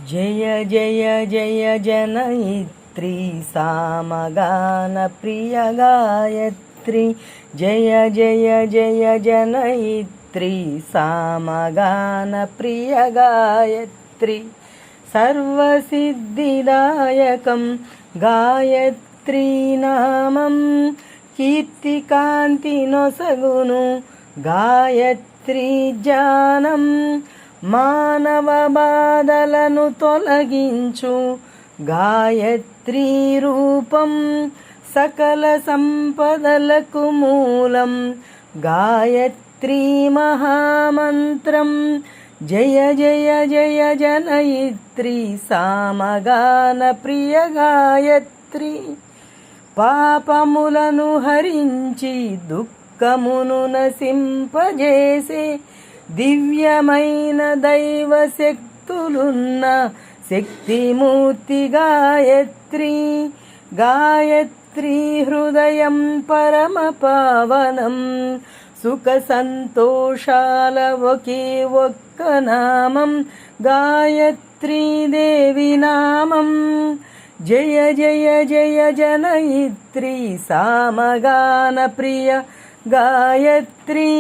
జయ జయ జయ జనయిత్రి సామగాన ప్రియ గాయత్రి. జయ జయ జయ జనయిత్రి సామగాన ప్రియ గాయత్రి. సర్వసిద్ధిదాయకం గాయత్రీ నామం కీర్తికాంతి నొసగును గాయత్రీ జ్ఞానం. మానవ బాధలను తొలగించు గాయత్రీ రూపం. సకల సంపదలకు మూలం గాయత్రీ మహామంత్రం. జయ జయ జయ జనయిత్రి సామగాన ప్రియ గాయత్రి. పాపములను హరించి దుఃఖమును నశింపజేసే దివ్యమైన దైవ శక్తులున్న శక్తిమూర్తి గాయత్రి. గాయత్రి హృదయం పరమ పావనం. సుఖ సంతోషాల ఒకే ఒక్క నామం గాయత్రీ దేవి నామం. జయ జయ జయ జనయిత్రి సామగాన ప్రియ గాయత్రి.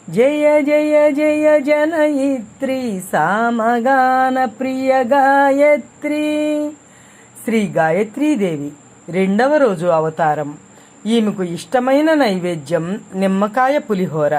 జయ జయ జయ జనయిత్రి సామగాన ప్రియ గాయత్రి. శ్రీ గాయత్రీదేవి 2వ రోజు అవతారం. ఈమెకు ఇష్టమైన నైవేద్యం నిమ్మకాయ పులిహోర.